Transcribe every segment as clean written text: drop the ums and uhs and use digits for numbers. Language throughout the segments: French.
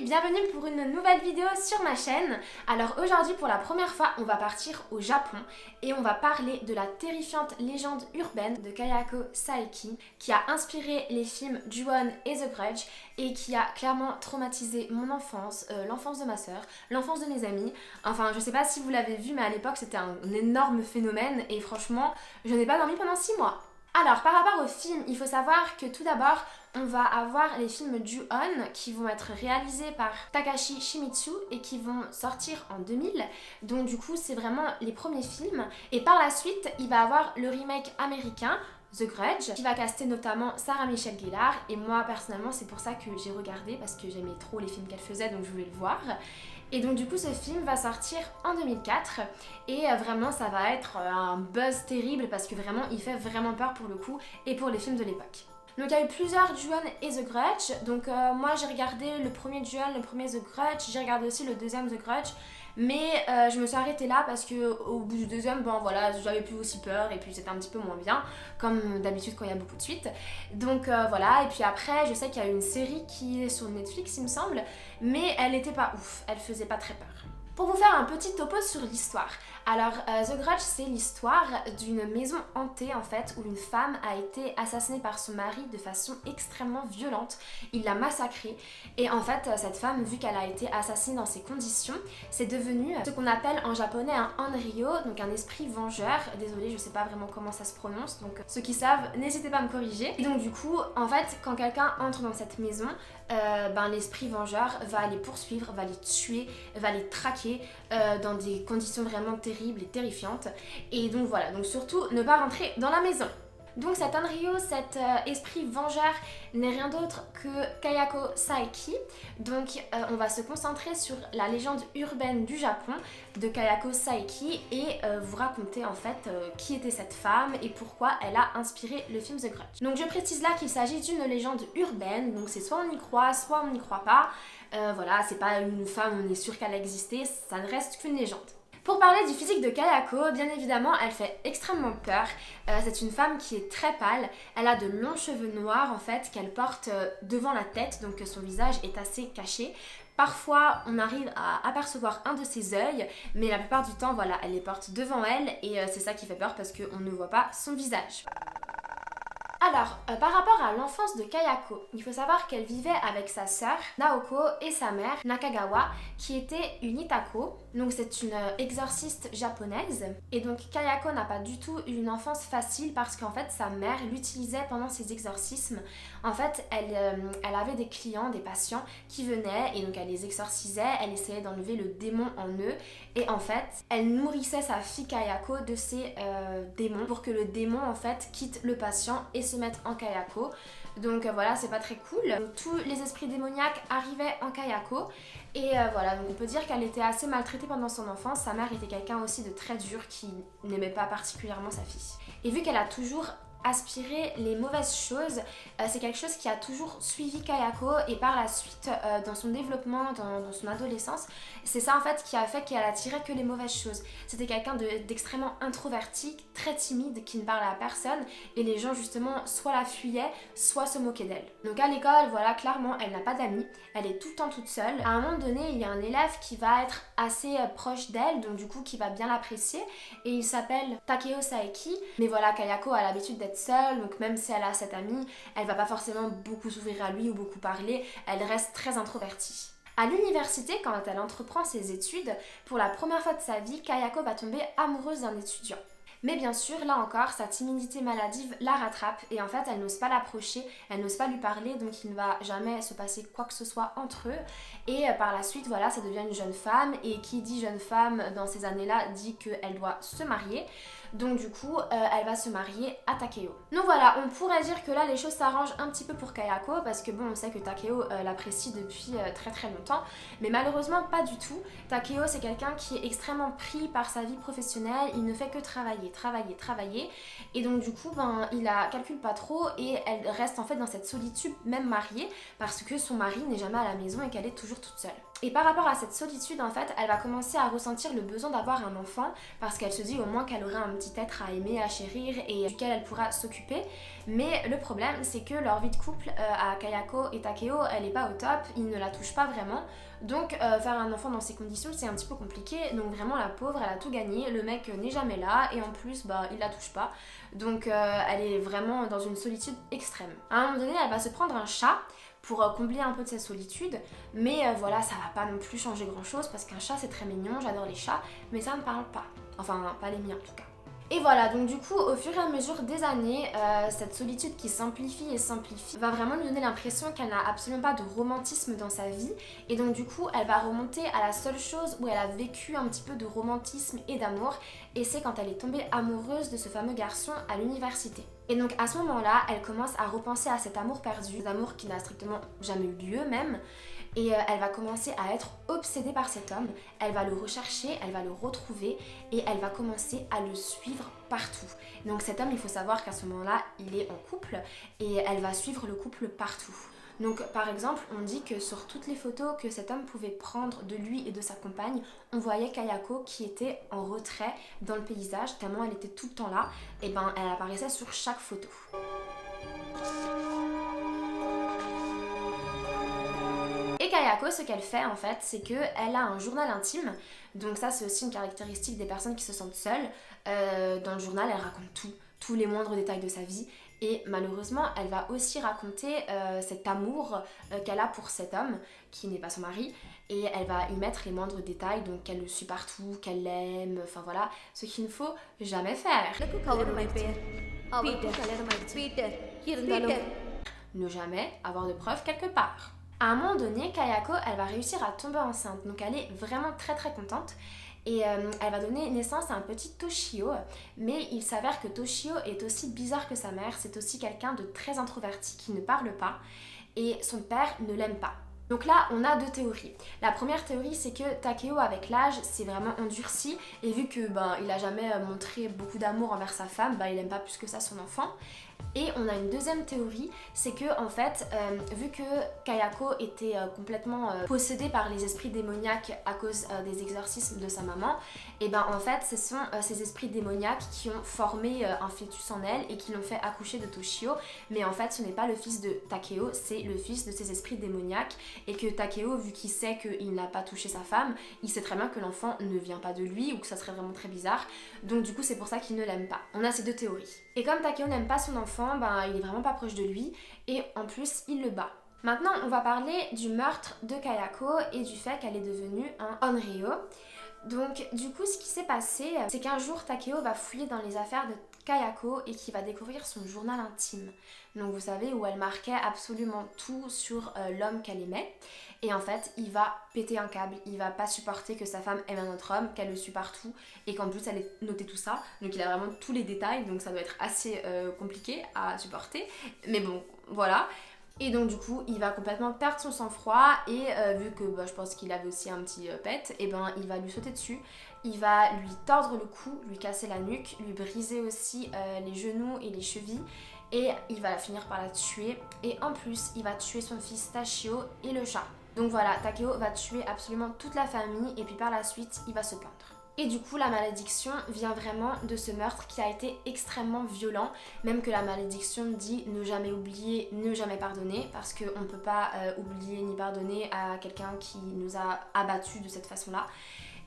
bienvenue pour une nouvelle vidéo sur ma chaîne. Alors aujourd'hui pour la première fois on va partir au Japon et on va parler de la terrifiante légende urbaine de Kayako Saeki qui a inspiré les films Ju-On et The Grudge et qui a clairement traumatisé mon enfance, l'enfance de ma soeur, l'enfance de mes amis. Enfin je sais pas si vous l'avez vu mais à l'époque c'était un énorme phénomène et franchement je n'ai pas dormi pendant 6 mois. Alors par rapport au film, il faut savoir que tout d'abord on va avoir les films Ju-On qui vont être réalisés par Takashi Shimizu et qui vont sortir en 2000. Donc du coup c'est vraiment les premiers films. Et par la suite il va avoir le remake américain The Grudge qui va caster notamment Sarah Michelle Gellar. Et moi personnellement c'est pour ça que j'ai regardé parce que j'aimais trop les films qu'elle faisait donc je voulais le voir. Et donc du coup ce film va sortir en 2004 et vraiment ça va être un buzz terrible parce que vraiment il fait vraiment peur pour le coup et pour les films de l'époque. Donc il y a eu plusieurs Ju-On et The Grudge, donc moi j'ai regardé le premier Ju-On, le premier The Grudge, j'ai regardé aussi le deuxième The Grudge, mais je me suis arrêtée là parce que au bout du deuxième, bon voilà, j'avais plus aussi peur et puis c'était un petit peu moins bien, comme d'habitude quand il y a beaucoup de suites. Donc voilà, et puis après je sais qu'il y a une série qui est sur Netflix il me semble, mais elle était pas ouf, elle faisait pas très peur. Pour vous faire un petit topo sur l'histoire. Alors The Grudge c'est l'histoire d'une maison hantée en fait où une femme a été assassinée par son mari de façon extrêmement violente. Il l'a massacrée et en fait cette femme vu qu'elle a été assassinée dans ces conditions c'est devenu ce qu'on appelle en japonais un Onryo, donc un esprit vengeur. Désolée je sais pas vraiment comment ça se prononce donc ceux qui savent n'hésitez pas à me corriger. Et donc du coup en fait quand quelqu'un entre dans cette maison l'esprit vengeur va les poursuivre, va les tuer, va les traquer dans des conditions vraiment terribles et terrifiantes. Et donc voilà, donc surtout ne pas rentrer dans la maison. Donc cet Onryo, cet esprit vengeur n'est rien d'autre que Kayako Saeki. Donc on va se concentrer sur la légende urbaine du Japon de Kayako Saeki et vous raconter en fait qui était cette femme et pourquoi elle a inspiré le film The Grudge. Donc je précise là qu'il s'agit d'une légende urbaine, donc c'est soit on y croit, soit on n'y croit pas. Voilà, c'est pas une femme, on est sûr qu'elle a existé, ça ne reste qu'une légende. Pour parler du physique de Kayako, bien évidemment, elle fait extrêmement peur. C'est une femme qui est très pâle. Elle a de longs cheveux noirs en fait qu'elle porte devant la tête, donc son visage est assez caché. Parfois, on arrive à apercevoir un de ses yeux, mais la plupart du temps, voilà, elle les porte devant elle et c'est ça qui fait peur parce qu'on ne voit pas son visage. Alors, par rapport à l'enfance de Kayako, il faut savoir qu'elle vivait avec sa sœur Naoko et sa mère Nakagawa qui était une Itako, donc c'est une exorciste japonaise. Et donc Kayako n'a pas du tout eu une enfance facile parce qu'en fait sa mère l'utilisait pendant ses exorcismes. En fait elle avait des clients, des patients qui venaient et donc elle les exorcisait, elle essayait d'enlever le démon en eux et en fait elle nourrissait sa fille Kayako de ces démons pour que le démon en fait quitte le patient et se mettre en Kayako. Donc voilà, c'est pas très cool. Donc, tous les esprits démoniaques arrivaient en Kayako et voilà, donc on peut dire qu'elle était assez maltraitée pendant son enfance. Sa mère était quelqu'un aussi de très dur qui n'aimait pas particulièrement sa fille. Et vu qu'elle a toujours aspirer les mauvaises choses, c'est quelque chose qui a toujours suivi Kayako et par la suite dans son développement, dans son adolescence, c'est ça en fait qui a fait qu'elle attirait que les mauvaises choses. C'était quelqu'un d'extrêmement introverti, très timide, qui ne parlait à personne et les gens justement soit la fuyaient, soit se moquaient d'elle. Donc à l'école, voilà, clairement, elle n'a pas d'amis, elle est tout le temps toute seule. À un moment donné, il y a un élève qui va être assez proche d'elle, donc du coup qui va bien l'apprécier et il s'appelle Takeo Saeki. Mais voilà, Kayako a l'habitude d'être seule, donc même si elle a cet ami, elle va pas forcément beaucoup s'ouvrir à lui ou beaucoup parler, elle reste très introvertie. À l'université, quand elle entreprend ses études, pour la première fois de sa vie, Kayako va tomber amoureuse d'un étudiant. Mais bien sûr, là encore, sa timidité maladive la rattrape et en fait, elle n'ose pas l'approcher, elle n'ose pas lui parler, donc il ne va jamais se passer quoi que ce soit entre eux. Et par la suite, voilà, ça devient une jeune femme et qui dit jeune femme dans ces années-là dit qu'elle doit se marier. Donc du coup, elle va se marier à Takeo. Donc voilà, on pourrait dire que là, les choses s'arrangent un petit peu pour Kayako parce que bon, on sait que Takeo l'apprécie depuis très très longtemps, mais malheureusement pas du tout. Takeo, c'est quelqu'un qui est extrêmement pris par sa vie professionnelle, il ne fait que travailler et donc du coup il la calcule pas trop et elle reste en fait dans cette solitude même mariée parce que son mari n'est jamais à la maison et qu'elle est toujours toute seule. Et par rapport à cette solitude, en fait, elle va commencer à ressentir le besoin d'avoir un enfant parce qu'elle se dit au moins qu'elle aurait un petit être à aimer, à chérir et duquel elle pourra s'occuper. Mais le problème, c'est que leur vie de couple à Kayako et Takeo, elle est pas au top, ils ne la touchent pas vraiment. Donc faire un enfant dans ces conditions, c'est un petit peu compliqué. Donc vraiment, la pauvre, elle a tout gagné. Le mec n'est jamais là et en plus, il la touche pas. Donc elle est vraiment dans une solitude extrême. À un moment donné, elle va se prendre un chat pour combler un peu de cette solitude, mais voilà, ça va pas non plus changer grand chose parce qu'un chat c'est très mignon, j'adore les chats, mais ça ne parle pas, enfin pas les miens en tout cas. Et voilà, donc du coup, au fur et à mesure des années, cette solitude qui s'amplifie et s'amplifie va vraiment lui donner l'impression qu'elle n'a absolument pas de romantisme dans sa vie. Et donc du coup, elle va remonter à la seule chose où elle a vécu un petit peu de romantisme et d'amour. Et c'est quand elle est tombée amoureuse de ce fameux garçon à l'université. Et donc à ce moment-là, elle commence à repenser à cet amour perdu, cet amour qui n'a strictement jamais eu lieu même. Et elle va commencer à être obsédée par cet homme, elle va le rechercher, elle va le retrouver et elle va commencer à le suivre partout. Donc cet homme, il faut savoir qu'à ce moment-là, il est en couple et elle va suivre le couple partout. Donc par exemple, on dit que sur toutes les photos que cet homme pouvait prendre de lui et de sa compagne, on voyait Kayako qui était en retrait dans le paysage, tellement elle était tout le temps là, et elle apparaissait sur chaque photo. Et Kayako, ce qu'elle fait en fait, c'est qu'elle a un journal intime. Donc ça, c'est aussi une caractéristique des personnes qui se sentent seules. Dans le journal, elle raconte tout, tous les moindres détails de sa vie. Et malheureusement, elle va aussi raconter cet amour qu'elle a pour cet homme, qui n'est pas son mari. Et elle va y mettre les moindres détails, donc qu'elle le suit partout, qu'elle l'aime, enfin voilà, ce qu'il ne faut jamais faire. Ne jamais avoir de preuves quelque part. À un moment donné, Kayako, elle va réussir à tomber enceinte, donc elle est vraiment très très contente et elle va donner naissance à un petit Toshio, mais il s'avère que Toshio est aussi bizarre que sa mère, c'est aussi quelqu'un de très introverti qui ne parle pas et son père ne l'aime pas. Donc là, on a deux théories. La première théorie, c'est que Takeo, avec l'âge, s'est vraiment endurci et vu que il a jamais montré beaucoup d'amour envers sa femme, il aime pas plus que ça son enfant. Et on a une deuxième théorie, c'est que en fait, vu que Kayako était complètement possédée par les esprits démoniaques à cause des exorcismes de sa maman, et en fait, ce sont ces esprits démoniaques qui ont formé un fœtus en elle et qui l'ont fait accoucher de Toshio. Mais en fait, ce n'est pas le fils de Takeo, c'est le fils de ces esprits démoniaques. Et que Takeo, vu qu'il sait qu'il n'a pas touché sa femme, il sait très bien que l'enfant ne vient pas de lui ou que ça serait vraiment très bizarre. Donc du coup, c'est pour ça qu'il ne l'aime pas. On a ces deux théories. Et comme Takeo n'aime pas son enfant, il est vraiment pas proche de lui et en plus il le bat. Maintenant on va parler du meurtre de Kayako et du fait qu'elle est devenue un onryo. Donc du coup ce qui s'est passé, c'est qu'un jour Takeo va fouiller dans les affaires de Kayako et qu'il va découvrir son journal intime. Donc vous savez, où elle marquait absolument tout sur l'homme qu'elle aimait. Et en fait, il va péter un câble, il va pas supporter que sa femme aime un autre homme, qu'elle le suit partout et qu'en plus elle ait noté tout ça. Donc il a vraiment tous les détails, donc ça doit être assez compliqué à supporter. Mais bon, voilà. Et donc du coup, il va complètement perdre son sang-froid et vu que je pense qu'il avait aussi un petit pet, et il va lui sauter dessus. Il va lui tordre le cou, lui casser la nuque, lui briser aussi les genoux et les chevilles. Et il va finir par la tuer. Et en plus, il va tuer son fils Tashio et le chat. Donc voilà, Takeo va tuer absolument toute la famille et puis par la suite, il va se pendre. Et du coup, la malédiction vient vraiment de ce meurtre qui a été extrêmement violent, même que la malédiction dit ne jamais oublier, ne jamais pardonner, parce qu'on ne peut pas oublier ni pardonner à quelqu'un qui nous a abattus de cette façon-là.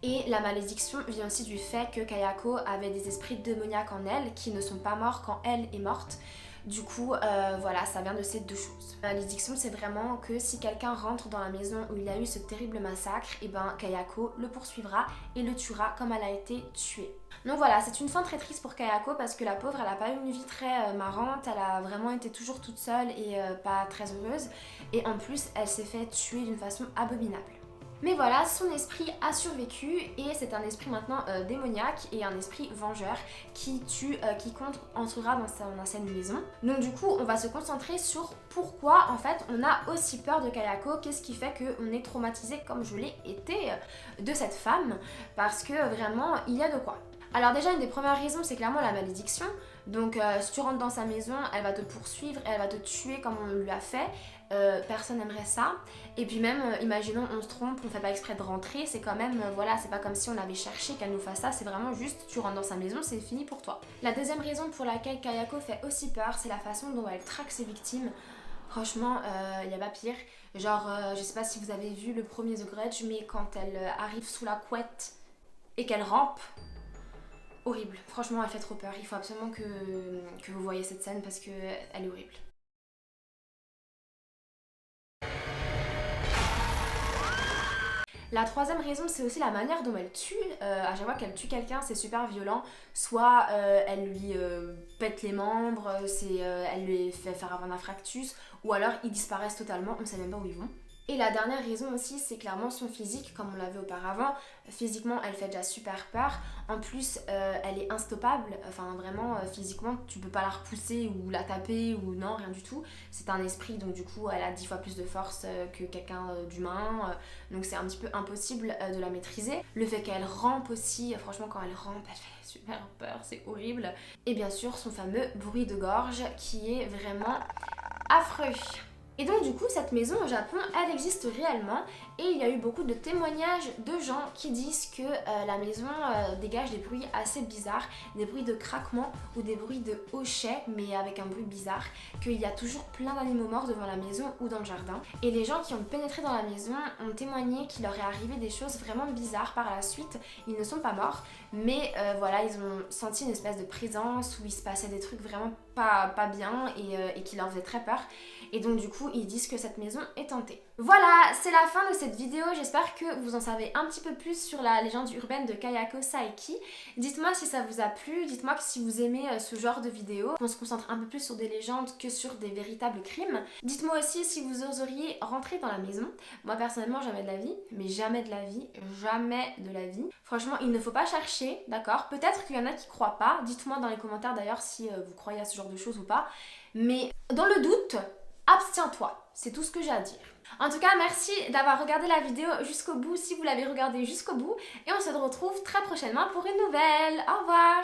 Et la malédiction vient aussi du fait que Kayako avait des esprits démoniaques en elle qui ne sont pas morts quand elle est morte. Du coup, voilà, ça vient de ces deux choses. La malédiction, c'est vraiment que si quelqu'un rentre dans la maison où il y a eu ce terrible massacre, Kayako le poursuivra et le tuera comme elle a été tuée. Donc voilà, c'est une fin très triste pour Kayako parce que la pauvre, elle a pas eu une vie très marrante, elle a vraiment été toujours toute seule et pas très heureuse. Et en plus, elle s'est fait tuer d'une façon abominable. Mais voilà, son esprit a survécu et c'est un esprit maintenant démoniaque et un esprit vengeur qui tue quiconque entrera dans son ancienne maison. Donc du coup, on va se concentrer sur pourquoi en fait on a aussi peur de Kayako, qu'est-ce qui fait qu'on est traumatisé comme je l'ai été de cette femme, parce que vraiment il y a de quoi. Alors déjà, une des premières raisons, c'est clairement la malédiction. Donc si tu rentres dans sa maison, elle va te poursuivre et elle va te tuer comme on lui a fait. Personne n'aimerait ça. Et puis même, imaginons, on se trompe, on fait pas exprès de rentrer, c'est quand même, voilà, c'est pas comme si on avait cherché qu'elle nous fasse ça, c'est vraiment juste, tu rentres dans sa maison, c'est fini pour toi. La deuxième raison pour laquelle Kayako fait aussi peur, c'est la façon dont elle traque ses victimes. Franchement, y a pas pire. Genre, je sais pas si vous avez vu le premier The Grudge, mais quand elle arrive sous la couette et qu'elle rampe, horrible. Franchement, elle fait trop peur. Il faut absolument que vous voyez cette scène parce qu'elle est horrible. La troisième raison, c'est aussi la manière dont elle tue. À chaque fois qu'elle tue quelqu'un, c'est super violent. Soit elle lui pète les membres, elle lui fait faire un infarctus, ou alors ils disparaissent totalement, on ne sait même pas où ils vont. Et la dernière raison aussi, c'est clairement son physique, comme on l'avait auparavant. Physiquement, elle fait déjà super peur. En plus, elle est instoppable. Enfin, vraiment, physiquement, tu peux pas la repousser ou la taper ou non, rien du tout. C'est un esprit, donc du coup, elle a 10 fois plus de force que quelqu'un d'humain. Donc c'est un petit peu impossible de la maîtriser. Le fait qu'elle rampe aussi, franchement, quand elle rampe, elle fait super peur, c'est horrible. Et bien sûr, son fameux bruit de gorge qui est vraiment affreux. Et donc du coup, cette maison au Japon, elle existe réellement et il y a eu beaucoup de témoignages de gens qui disent que la maison dégage des bruits assez bizarres, des bruits de craquement ou des bruits de hochets mais avec un bruit bizarre, qu'il y a toujours plein d'animaux morts devant la maison ou dans le jardin. Et les gens qui ont pénétré dans la maison ont témoigné qu'il leur est arrivé des choses vraiment bizarres par la suite. Ils ne sont pas morts, mais voilà, ils ont senti une espèce de présence où il se passait des trucs vraiment pas bien et qui leur faisait très peur. Et donc du coup, ils disent que cette maison est hantée. Voilà, c'est la fin de cette vidéo. J'espère que vous en savez un petit peu plus sur la légende urbaine de Kayako Saeki. Dites-moi si ça vous a plu, dites-moi que si vous aimez ce genre de vidéos. On se concentre un peu plus sur des légendes que sur des véritables crimes. Dites-moi aussi si vous oseriez rentrer dans la maison. Moi personnellement, jamais de la vie, mais jamais de la vie, jamais de la vie. Franchement, il ne faut pas chercher, d'accord? Peut-être qu'il y en a qui croient pas. Dites-moi dans les commentaires d'ailleurs si vous croyez à ce genre de choses ou pas. Mais dans le doute, abstiens-toi, c'est tout ce que j'ai à dire. En tout cas, merci d'avoir regardé la vidéo jusqu'au bout si vous l'avez regardée jusqu'au bout et on se retrouve très prochainement pour une nouvelle. Au revoir!